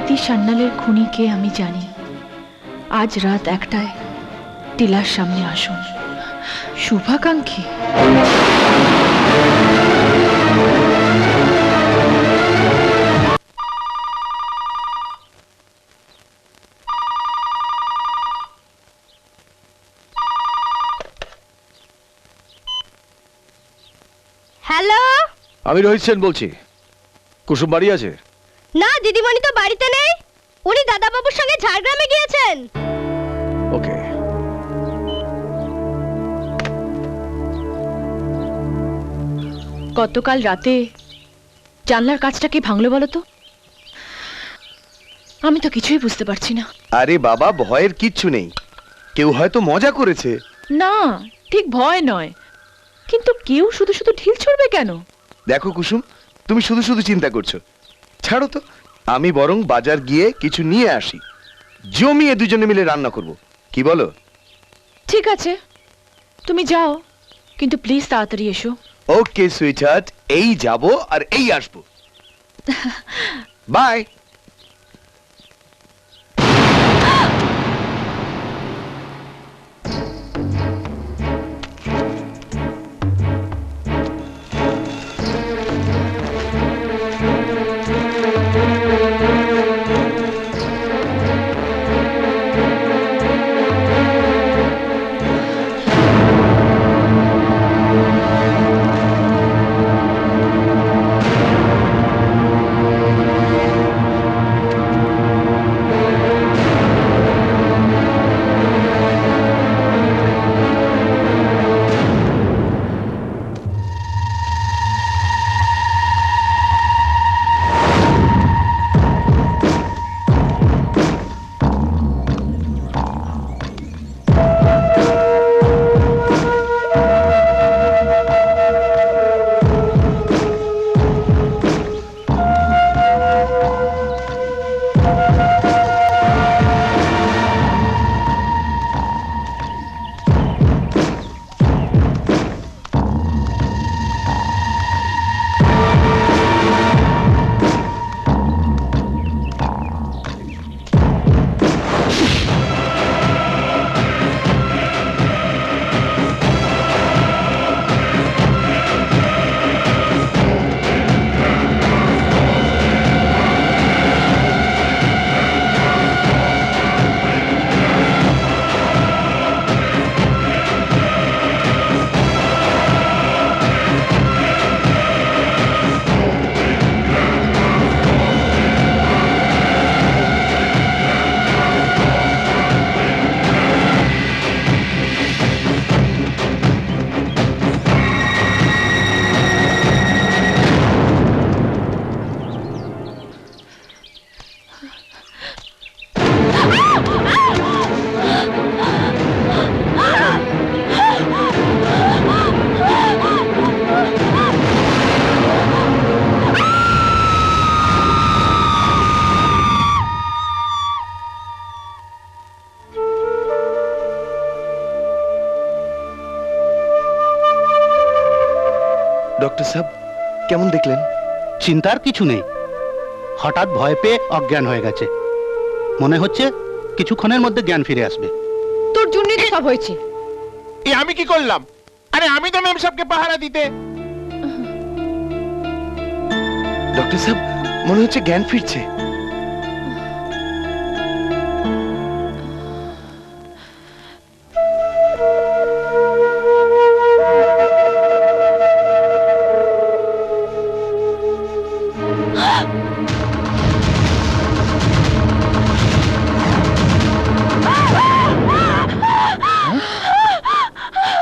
প্রীতি সান্যালের খুনিকে আমি জানি। আজ রাত 1টায় টিলার সামনে আসুন। শুভাকাঙ্ক্ষী। হ্যালো, আমি রোহিত সেন বলছি। কুসুম বাড়ি আছে? না দিদিমণি তো বাড়িতে নেই, উনি দাদাবাবুর সঙ্গে ঝাড়গ্রামে গিয়েছেন। ওকে। গতকাল রাতে জানলার কাজটা কি ভাঙলো বলো তো? আমি তো কিছুই বুঝতে পারছি না। আরে বাবা, ভয়ের কিচ্ছু নেই, কেউ হয়তো মজা করেছে। না, ঠিক ভয় নয়, কিন্তু কেউ শুধু শুধু ঢিল ছুড়বে কেন? দেখো কুসুম, তুমি শুধু শুধু চিন্তা করছো, ছাড়ো তো। আমি বরং বাজার গিয়ে কিছু নিয়ে আসি, জমিয়ে দুজনে মিলে রান্না করব, কি বলো? ঠিক আছে, তুমি যাও, কিন্তু প্লিজ তাড়াতাড়ি এসো। ওকে সুইটহার্ট, এই যাব আর এই আসবো। বাই। ডক্টর সাহেব, কেমন দেখলেন? চিন্তার কিছু নেই, হঠাৎ ভয় পেয়ে অজ্ঞান হয়ে গেছে। মনে হচ্ছে কিছুক্ষণের মধ্যে জ্ঞান ফিরে আসবে। তোর জন্যই তো সব হয়েছে। এ আমি কি করলাম? আরে আমি তো ম্যাম সাহেবকে পাহারা দিতে। ডক্টর সাহেব, মনে হচ্ছে জ্ঞান ফিরছে।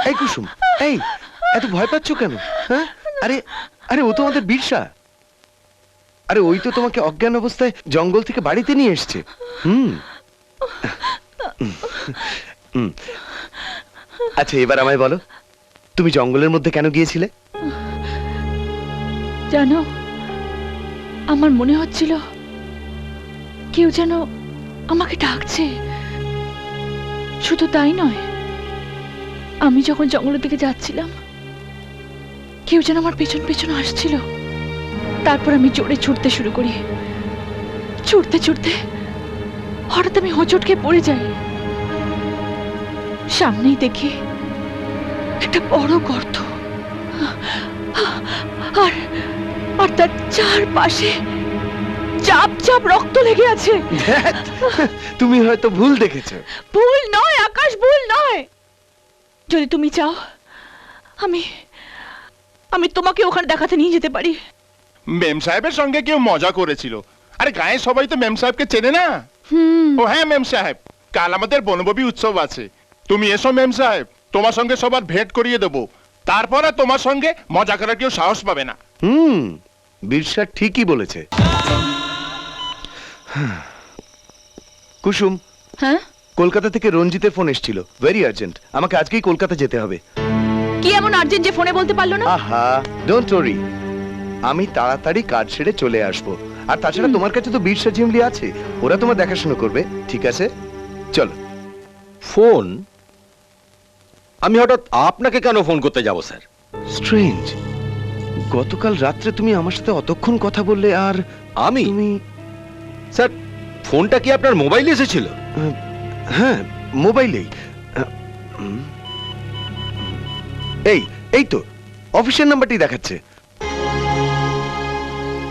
এই কুসুম, এই এত ভয় পাচ্ছ কেন? হ্যাঁ, আরে আরে ও তো আমাদের বীরসা। আরে ওই তো তোমাকে অজ্ঞান অবস্থায় জঙ্গল থেকে বাড়িতে নিয়ে এসছে। আচ্ছা, এবার আমায় বলো, তুমি জঙ্গলের মধ্যে কেন গিয়েছিলে? জানো, আমার মনে হচ্ছিল কেউ যেন আমাকে ডাকছে। শুধু তাই নয়, আমি যখন জঙ্গলের দিকে যাচ্ছিলাম, কেউ যেন আমার পেছন পেছন আসছিল। তারপর আমি জোরে ছুটতে শুরু করি। ছুটতে ছুটতে হঠাৎ আমি হোঁচট খেয়ে পড়ে যাই। সামনেই দেখি একটা বড় গর্ত, আর আর তার চারপাশে চাপ চাপ রক্ত লেগে আছে। ধ্যাৎ, তুমি হয়তো ভুল দেখেছো। ভুল নয় আকাশ, ভুল নয়। যদি তুমি চাও আমি আমি তোমাকে ওখানে দেখাতে নিয়ে যেতে পারি। মেম সাহেবের সঙ্গে কেউ মজা করেছিল। আরে গায়ে সবাই তো মেম সাহেবকে চেনে না। ও হ্যাঁ মেম সাহেব, কাল আমাদের বনভূমি উৎসব আছে। তুমি এসো মেম সাহেব, তোমার সঙ্গে সবার ভেট করিয়ে দেবো। তারপরে তোমার সঙ্গে মজা করার কেউ সাহস পাবে না। বিরসা ঠিকই বলেছে। কুসুম, হ্যাঁ, কলকাতা থেকে রঞ্জিতের ফোন এসেছিল, ভেরি আর্জেন্ট, আমাকে আজকেই কলকাতা যেতে হবে। কি এমন আর্জেন্ট যে ফোনে বলতে পারলো না? আহা, ডোন্ট ওরি, আমি তাড়াতাড়ি কাজ সেরে চলে আসবো। আর তাছাড়া তোমার কাছে তো বিরসা জিমলি আছে, ওরা তোমার দেখাশোনা করবে, ঠিক আছে? চলো। ফোন? আমি হঠাৎ আপনাকে কেন ফোন করতে যাব স্যার? স্ট্রেঞ্জ, গতকাল রাত্রে তুমি আমার সাথে অতক্ষণ কথা বললে, আর আমি? তুমি স্যার, ফোনটা কি আপনার মোবাইলে এসেছিল? হ্যাঁ, মোবাইলেই। এই এই তো অফিসের নাম্বারটি দেখাচ্ছে।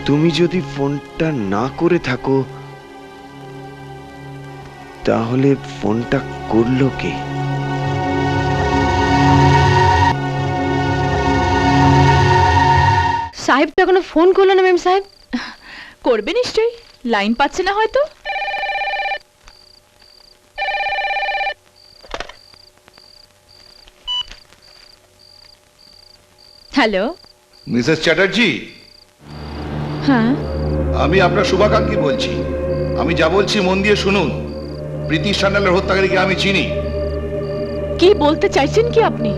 তুমি যদি ফোনটা না করে থাকো তাহলে ফোনটা করলো কে? সাহেব তো এখনো ফোন করলো না মেম সাহেব। করবে নিশ্চয়ই, লাইন পাচ্ছে না হয়তো। হ্যালো। মিসেস চ্যাটার্জি, হ্যাঁ, আমি আপনার শুভাকাঙ্ক্ষী বলছি। আমি যা বলছি মন দিয়ে শুনুন। প্রীতি সান্যালের হত্যাকারীকে আমি চিনি। কি বলতে চাইছেন কি আপনি?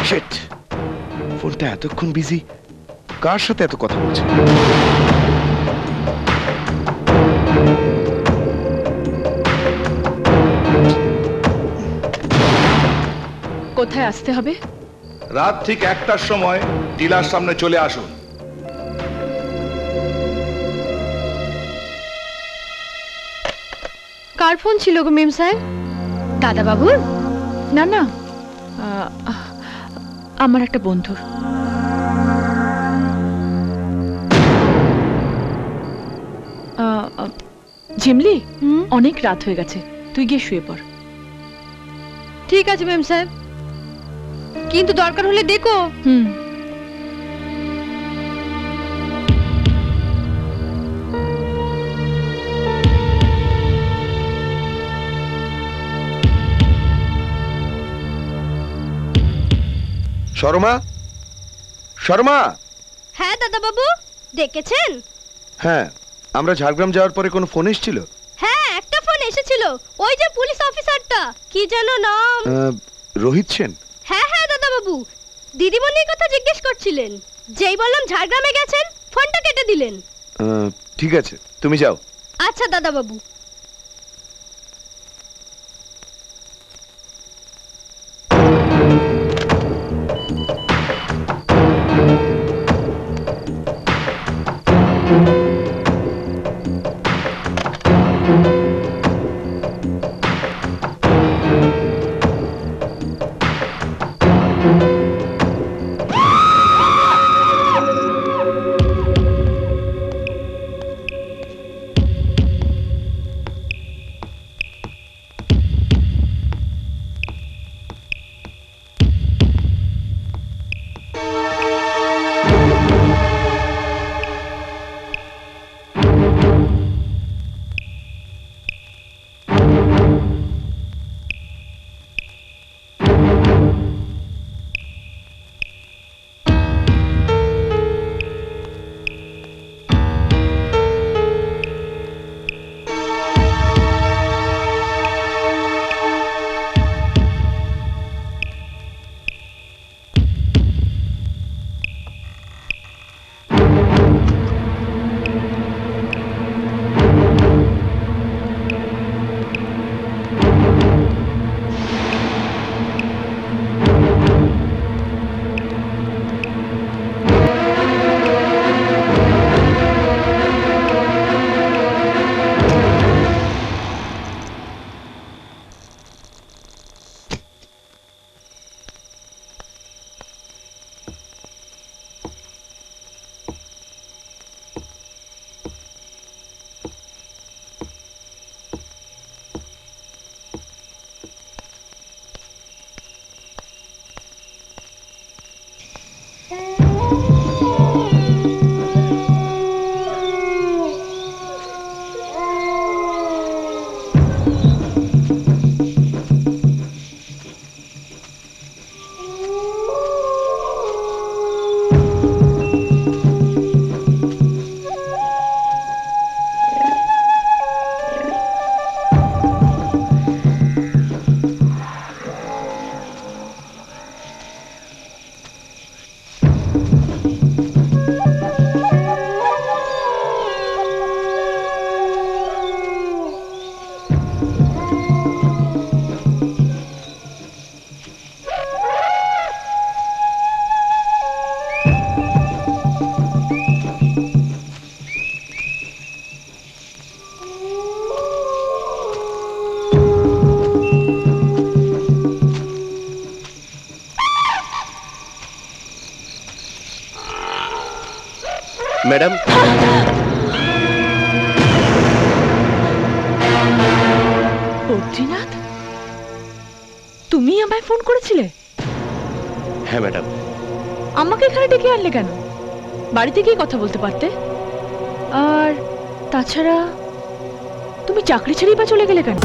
শিট, ফোনটা এতক্ষণ বিজি, কার সাথে এত কথা বলছে? কোথায় আসতে হবে? রাত ঠিক 1টার সময় টিলার সামনে চলে আসুন। কার ফোন ছিল গো মেম সাহেব? দাদা বাবুর? না না, আমার একটা বন্ধুর। ঝিমলি, অনেক রাত হয়ে গেছে, তুই গিয়ে শুয়ে পড়। ঠিক আছে মেম সাহেব, কিন্তু দরকার হলে দেখো। হুম। শর্মা, শর্মা। হ্যাঁ দাদা বাবু, ডেকেছেন? হ্যাঁ, আমরা ঝাড়গ্রাম যাওয়ার পরে কোনো ফোন এসেছিল? হ্যাঁ, একটা ফোন এসেছিল, ওই যে পুলিশ অফিসারটা, কি যেন নাম। রোহিত সেন। হ্যাঁ হ্যাঁ দাদা বাবু, দিদিমণির কথা জিজ্ঞেস করছিলেন। যেই বললাম ঝাড়গ্রামে গেছেন, ফোনটা কেটে দিলেন। ঠিক আছে, তুমি যাও। আচ্ছা দাদা বাবু। ম্যাডাম, বদ্রীনাথ, তুমি আমায় ফোন করেছিলে? হ্যাঁ ম্যাডাম। আমাকে এখানে ডেকে আনলে কেন? বাড়িতে গিয়ে কথা বলতে পারতে। আর তাছাড়া তুমি চাকরি ছেড়েই বা চলে গেলে কেন?